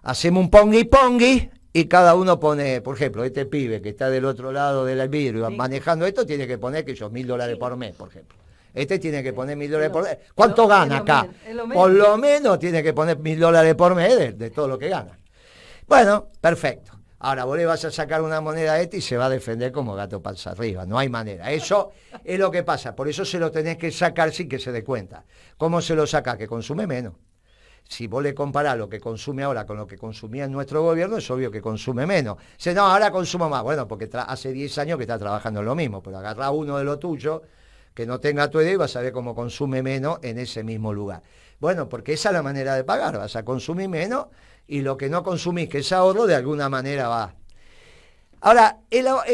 Hacemos un pongui y cada uno pone, por ejemplo, este pibe que está del otro lado del vidrio manejando esto tiene que poner que yo $1.000 por mes, por ejemplo. Este tiene que poner $1.000 por mes. ¿Cuánto gana acá? Por lo menos tiene que poner $1.000 por mes de todo lo que gana. Bueno, perfecto. Ahora vos le vas a sacar una moneda a este y se va a defender como gato panza arriba. No hay manera. Eso es lo que pasa. Por eso se lo tenés que sacar sin que se dé cuenta. ¿Cómo se lo saca? Que consume menos. Si vos le comparás lo que consume ahora con lo que consumía en nuestro gobierno, es obvio que consume menos. Dice, no, ahora consumo más. Bueno, porque hace 10 años que está trabajando en lo mismo. Pero agarrá uno de lo tuyo que no tenga tu edad y vas a ver cómo consume menos en ese mismo lugar. Bueno, porque esa es la manera de pagar. Vas a consumir menos y lo que no consumís, que es ahorro, de alguna manera va. Ahora,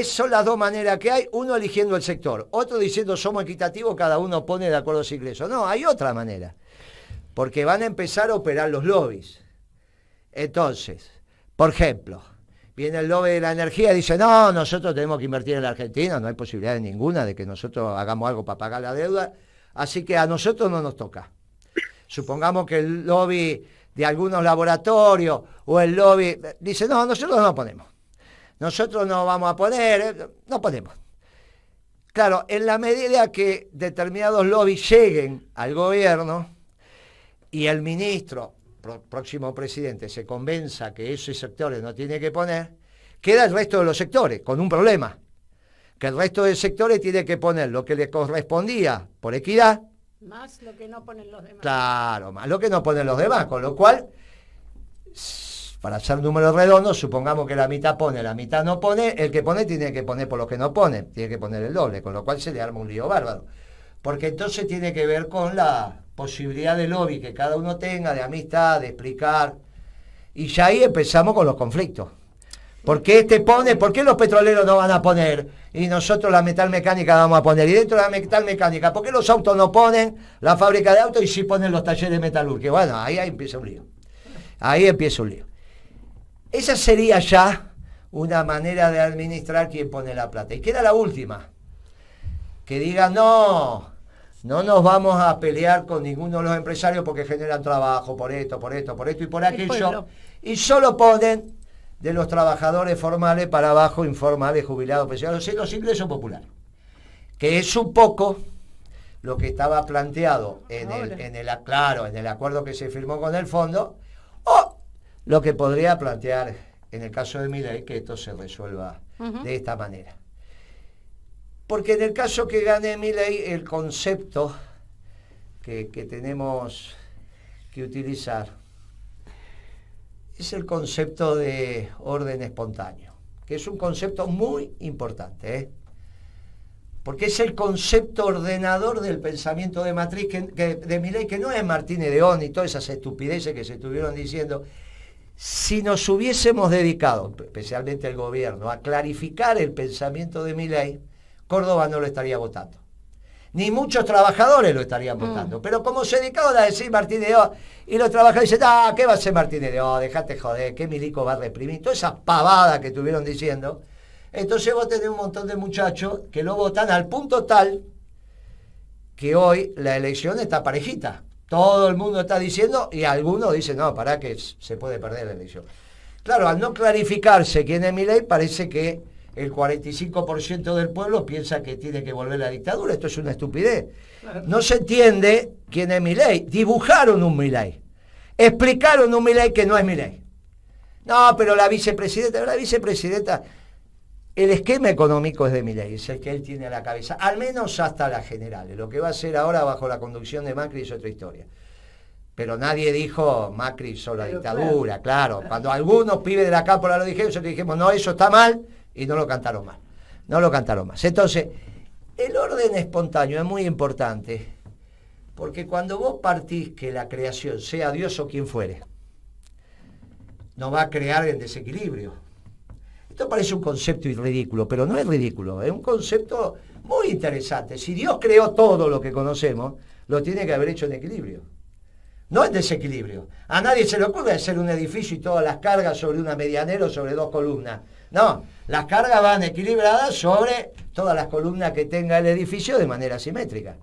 son las dos maneras que hay, uno eligiendo el sector, otro diciendo somos equitativos, cada uno pone de acuerdo a su ingreso. No, hay otra manera, porque van a empezar a operar los lobbies. Entonces, por ejemplo, Viene el lobby de la energía y dice, no, nosotros tenemos que invertir en la Argentina, no hay posibilidad ninguna de que nosotros hagamos algo para pagar la deuda, así que a nosotros no nos toca. Supongamos que el lobby de algunos laboratorios o el lobby dice, no, nosotros no ponemos. Nosotros no vamos a poner, no ponemos. Claro, en la medida que determinados lobbies lleguen al gobierno y el ministro, próximo presidente, se convenza que esos sectores no tiene que poner, queda el resto de los sectores con un problema, que el resto de sectores tiene que poner lo que le correspondía por equidad, más lo que no ponen los demás. Claro, más lo que no ponen los demás, con lo cual, para hacer números redondos, supongamos que la mitad pone, la mitad no pone, el que pone tiene que poner por los que no ponen, tiene que poner el doble, con lo cual se le arma un lío bárbaro. Porque entonces tiene que ver con la posibilidad de lobby que cada uno tenga, de amistad, de explicar, y ya ahí empezamos con los conflictos. ¿Por qué este pone? ¿Por qué los petroleros no van a poner? Y nosotros la metal mecánica vamos a poner. Y dentro de la metal mecánica, ¿por qué los autos no ponen la fábrica de autos y sí ponen los talleres metalúrgicos? Bueno, ahí empieza un lío. Ahí empieza un lío. Esa sería ya una manera de administrar quien pone la plata. Y queda la última. Que diga, no nos vamos a pelear con ninguno de los empresarios porque generan trabajo por esto y por aquello. Y solo ponen de los trabajadores formales para abajo, informales, jubilados, pensionados, los ingresos populares. Que es un poco lo que estaba planteado en el acuerdo que se firmó con el fondo, o lo que podría plantear en el caso de Milei, que esto se resuelva de esta manera. Porque en el caso que gane Milei, el concepto que tenemos que utilizar es el concepto de orden espontáneo, que es un concepto muy importante, porque es el concepto ordenador del pensamiento de matriz de Milei, que no es Martínez de Oz y todas esas estupideces que se estuvieron diciendo. Si nos hubiésemos dedicado, especialmente el gobierno, a clarificar el pensamiento de Milei, Córdoba no lo estaría votando. Ni muchos trabajadores lo estarían votando. Pero como se dedicaron a decir Martínez de Oz, y los trabajadores dicen, ¿qué va a ser Martínez de Oz? Dejate joder, ¿qué milico va a reprimir? Todas esas pavadas que estuvieron diciendo. Entonces vos tenés un montón de muchachos que lo votan al punto tal que hoy la elección está parejita. Todo el mundo está diciendo, y algunos dicen, no, pará que se puede perder la elección. Claro, al no clarificarse quién es Milei, parece que el 45% del pueblo piensa que tiene que volver la dictadura. Esto es una estupidez. No se entiende quién es Milei. Dibujaron un Milei. Explicaron un Milei que no es Milei. No, pero la vicepresidenta, el esquema económico es de Milei, es el que él tiene a la cabeza, al menos hasta las generales. Lo que va a hacer ahora bajo la conducción de Macri es otra historia. Pero nadie dijo Macri hizo la dictadura, claro. Cuando algunos pibes de la cámpora lo dijeron, nosotros dijimos, no, eso está mal, y no lo cantaron mal. No lo cantaron más. Entonces, el orden espontáneo es muy importante, porque cuando vos partís que la creación, sea Dios o quien fuere, no va a crear el desequilibrio. Esto parece un concepto ridículo, pero no es ridículo, es un concepto muy interesante. Si Dios creó todo lo que conocemos, lo tiene que haber hecho en equilibrio. No en desequilibrio. A nadie se le ocurre hacer un edificio y todas las cargas sobre una medianera o sobre dos columnas. No, las cargas van equilibradas sobre todas las columnas que tenga el edificio de manera simétrica.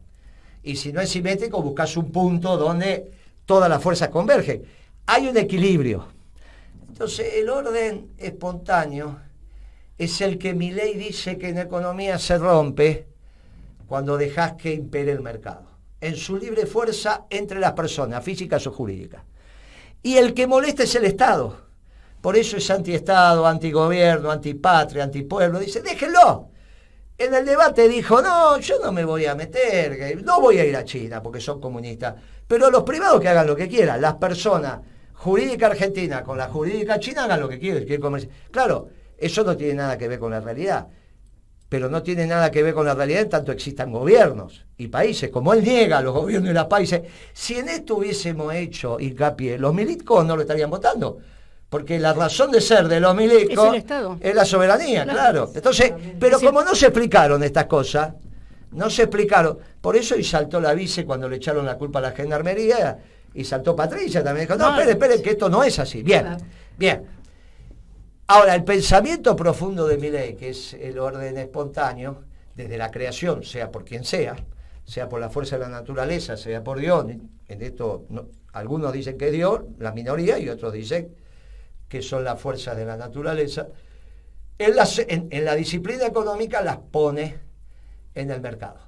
Y si no es simétrico, buscas un punto donde todas las fuerzas convergen. Hay un equilibrio. Entonces, el orden espontáneo es el que Milei dice que en economía se rompe cuando dejas que impere el mercado, en su libre fuerza entre las personas, físicas o jurídicas. Y el que molesta es el Estado. Por eso es antiestado, antigobierno, antipatria, antipueblo. Dice, déjenlo. En el debate dijo, no, yo no me voy a meter, no voy a ir a China porque son comunistas. Pero los privados que hagan lo que quieran. Las personas jurídica argentina con la jurídica china hagan lo que quieren comerciar. Claro, eso no tiene nada que ver con la realidad. Pero no tiene nada que ver con la realidad en tanto existan gobiernos y países. Como él niega a los gobiernos y los países. Si en esto hubiésemos hecho hincapié, los milicos no lo estarían votando. Porque la razón de ser de los milicos es la soberanía, claro. Entonces, pero como no se explicaron estas cosas, no se explicaron, por eso y saltó la vice cuando le echaron la culpa a la gendarmería, y saltó Patricia también, dijo, no, espere, que esto no es así. Bien, bien. Ahora, el pensamiento profundo de Milei, que es el orden espontáneo, desde la creación, sea por quien sea por la fuerza de la naturaleza, sea por Dios, en esto algunos dicen que es Dios, la minoría, y otros dicen que son las fuerzas de la naturaleza, en la disciplina económica las pone en el mercado.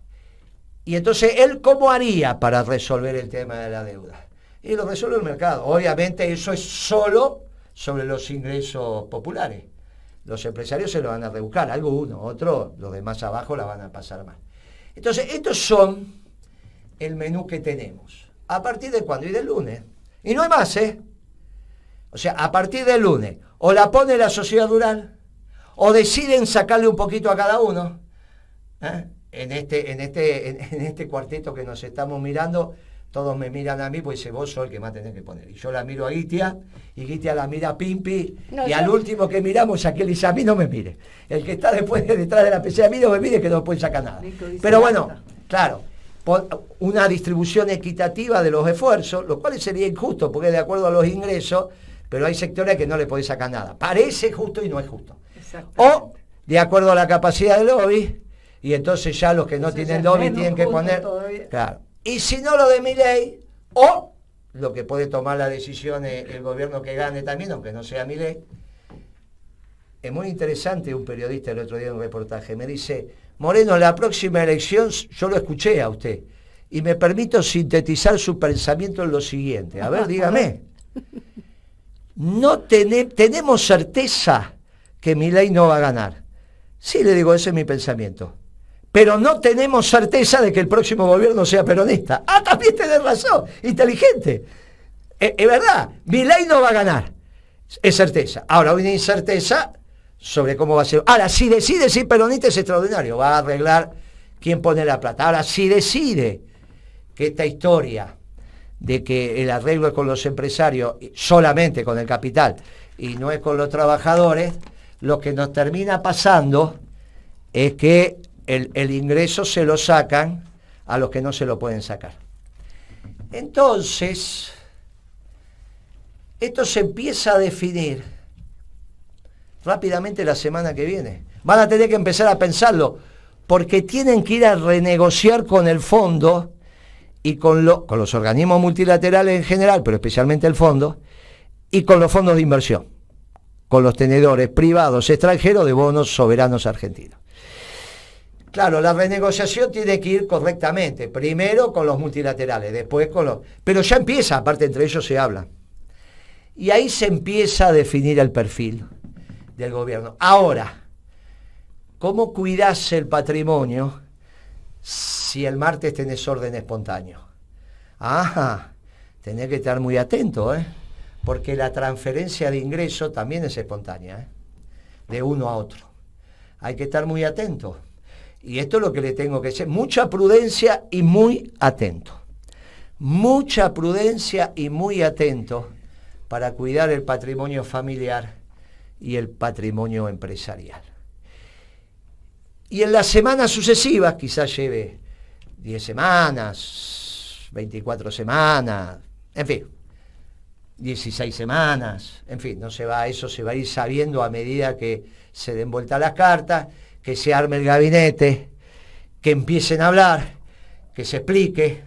Y entonces, ¿él cómo haría para resolver el tema de la deuda? Y lo resuelve el mercado. Obviamente eso es solo sobre los ingresos populares. Los empresarios se lo van a rebuscar, algo uno, otro, los de más abajo la van a pasar mal. Entonces, estos son el menú que tenemos. ¿A partir de cuándo? Y del lunes. Y no hay más, ¿eh? O sea, a partir del lunes, o la pone la sociedad rural, o deciden sacarle un poquito a cada uno. En este cuarteto que nos estamos mirando, todos me miran a mí, pues dice, vos sos el que más tenés que poner. Y yo la miro a Guitia, y Guitia la mira a Pimpi, y al último que miramos, aquel dice, a mí no me mire. El que está detrás de la PC, a mí no me mire, que no puede sacar nada. Pero bueno, claro, una distribución equitativa de los esfuerzos, lo cual sería injusto, porque es de acuerdo a los ingresos, pero hay sectores que no le podés sacar nada. Parece justo y no es justo. O de acuerdo a la capacidad del lobby, y entonces ya los que no tienen lobby tienen que poner... Claro. Y si no, lo de Milei, o lo que puede tomar la decisión el gobierno que gane también, aunque no sea Milei. Es muy interesante, un periodista el otro día en un reportaje me dice, Moreno, la próxima elección, yo lo escuché a usted, y me permito sintetizar su pensamiento en lo siguiente. A ver, dígame. ¿Tenemos certeza que Milei no va a ganar? Sí, le digo, ese es mi pensamiento. Pero no tenemos certeza de que el próximo gobierno sea peronista. Ah, también tenés razón, inteligente. Es verdad, Milei no va a ganar, es certeza. Ahora, hay una incerteza sobre cómo va a ser. Ahora, si decide ser peronista es extraordinario, va a arreglar quién pone la plata. Ahora, si decide que esta historia de que el arreglo es con los empresarios, solamente con el capital, y no es con los trabajadores, lo que nos termina pasando es que el ingreso se lo sacan a los que no se lo pueden sacar. Entonces, esto se empieza a definir rápidamente la semana que viene. Van a tener que empezar a pensarlo, porque tienen que ir a renegociar con el fondo y con los organismos multilaterales en general, pero especialmente el fondo, y con los fondos de inversión, con los tenedores privados extranjeros de bonos soberanos argentinos. Claro, la renegociación tiene que ir correctamente, primero con los multilaterales, después con los... Pero ya empieza, aparte entre ellos se habla. Y ahí se empieza a definir el perfil del gobierno. Ahora, ¿cómo cuidás el patrimonio si el martes tenés orden espontáneo? Tenés que estar muy atento, porque la transferencia de ingresos también es espontánea, de uno a otro. Hay que estar muy atento. Y esto es lo que le tengo que decir. Mucha prudencia y muy atento. Mucha prudencia y muy atento para cuidar el patrimonio familiar y el patrimonio empresarial. Y en las semanas sucesivas, quizás lleve 10 semanas, 24 semanas, en fin, 16 semanas, en fin, eso se va a ir sabiendo a medida que se den vuelta las cartas, que se arme el gabinete, que empiecen a hablar, que se explique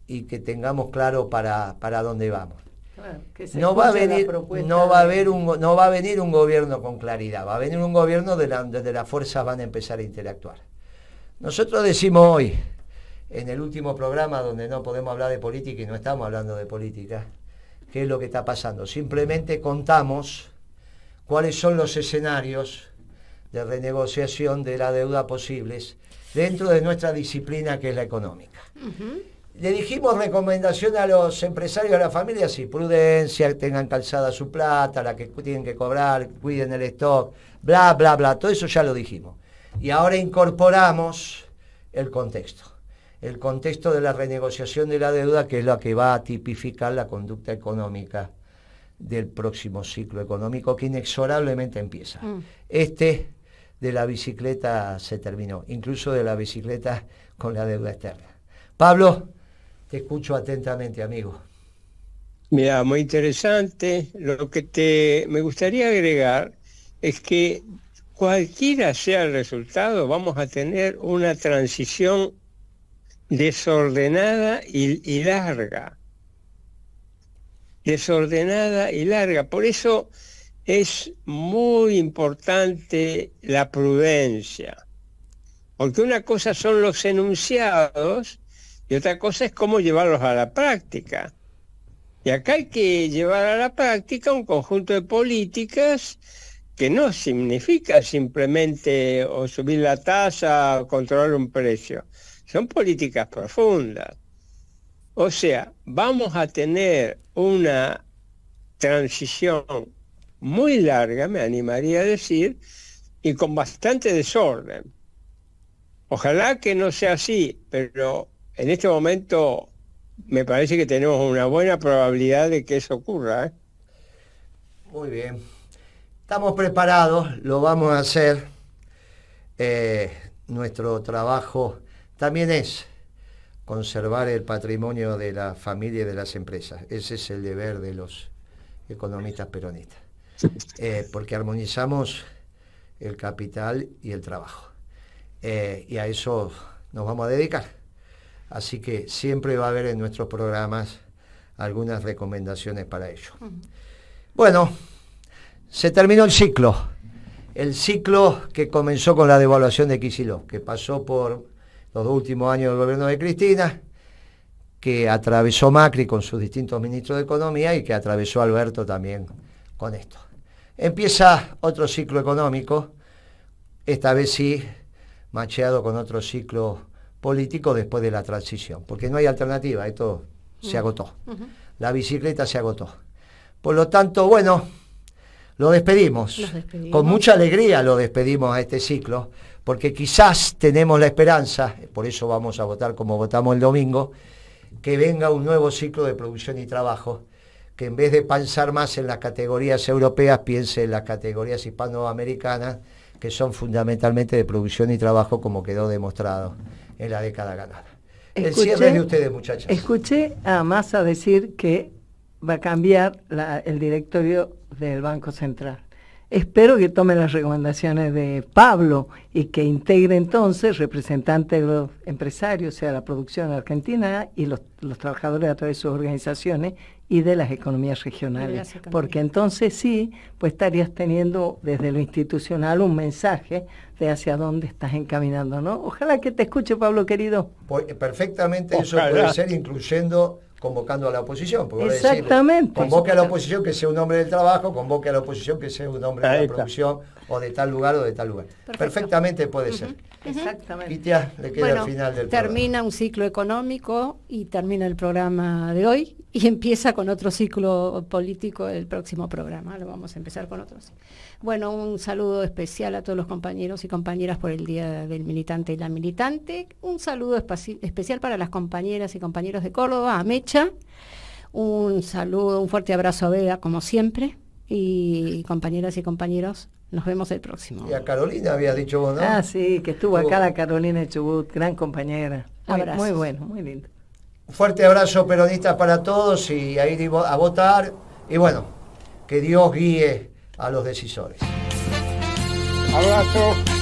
y que tengamos claro para dónde vamos. Claro, no va a venir un gobierno con claridad, va a venir un gobierno donde las fuerzas van a empezar a interactuar. Nosotros decimos hoy, en el último programa donde no podemos hablar de política y no estamos hablando de política, qué es lo que está pasando. Simplemente contamos cuáles son los escenarios de renegociación de la deuda posibles dentro de nuestra disciplina que es la económica. Le dijimos recomendación a los empresarios, a la familia, sí, prudencia, tengan calzada su plata, la que tienen que cobrar, cuiden el stock, bla, bla, bla, todo eso ya lo dijimos. Y ahora incorporamos el contexto de la renegociación de la deuda, que es la que va a tipificar la conducta económica del próximo ciclo económico que inexorablemente empieza. De la bicicleta se terminó, incluso de la bicicleta con la deuda externa. Pablo, te escucho atentamente, amigo. Mira, muy interesante. Lo que me gustaría agregar es que cualquiera sea el resultado, vamos a tener una transición desordenada y larga. Desordenada y larga. Por eso es muy importante la prudencia. Porque una cosa son los enunciados y otra cosa es cómo llevarlos a la práctica. Y acá hay que llevar a la práctica un conjunto de políticas que no significa simplemente o subir la tasa o controlar un precio. Son políticas profundas. O sea, vamos a tener una transición muy larga, me animaría a decir, y con bastante desorden. Ojalá que no sea así, pero en este momento me parece que tenemos una buena probabilidad de que eso ocurra, ¿eh? Muy bien. Estamos preparados, lo vamos a hacer. Nuestro trabajo también es conservar el patrimonio de la familia y de las empresas. Ese es el deber de los economistas peronistas. Porque armonizamos el capital y el trabajo. Y a eso nos vamos a dedicar. Así que siempre va a haber en nuestros programas algunas recomendaciones para ello. Bueno, se terminó el ciclo que comenzó con la devaluación de Kicillof, que pasó por los 2 últimos años del gobierno de Cristina, que atravesó Macri con sus distintos ministros de Economía y que atravesó Alberto también con esto. Empieza otro ciclo económico, esta vez sí, macheado con otro ciclo político después de la transición, porque no hay alternativa, esto se agotó. La bicicleta se agotó. Por lo tanto, bueno, lo despedimos. Con mucha alegría lo despedimos a este ciclo, porque quizás tenemos la esperanza, por eso vamos a votar como votamos el domingo, que venga un nuevo ciclo de producción y trabajo, que en vez de pensar más en las categorías europeas, piense en las categorías hispanoamericanas, que son fundamentalmente de producción y trabajo, como quedó demostrado en la década ganada. El cierre de ustedes, muchachas. Escuché a Massa decir que va a cambiar el directorio del Banco Central. Espero que tome las recomendaciones de Pablo y que integre entonces representantes de los empresarios, o sea, la producción argentina y los trabajadores a través de sus organizaciones y de las economías regionales. Porque entonces sí, pues estarías teniendo desde lo institucional un mensaje de hacia dónde estás encaminando, ¿no? Ojalá que te escuche, Pablo, querido. Perfectamente. Ojalá. Eso puede ser incluyendo convocando a la oposición. Exactamente. Convoque a la oposición que sea un hombre del trabajo, convoque a la oposición que sea un hombre de la producción, o de tal lugar o de tal lugar. Perfecto. Perfectamente puede ser. Exactamente. Kitia, le queda al final del programa. Termina un ciclo económico y termina el programa de hoy y empieza con otro ciclo político el próximo programa. Lo vamos a empezar con otros. Bueno, un saludo especial a todos los compañeros y compañeras por el Día del Militante y la Militante. Un saludo especial para las compañeras y compañeros de Córdoba, a Mecha. Un saludo, un fuerte abrazo a Bea, como siempre. Y compañeras y compañeros, nos vemos el próximo. Y a Carolina habías dicho vos, ¿no? Ah, sí, que estuvo acá la Carolina Chubut, gran compañera. Muy bueno, muy lindo. Un fuerte abrazo peronista para todos y a ir a votar. Y bueno, que Dios guíe a los decisores. Abrazo.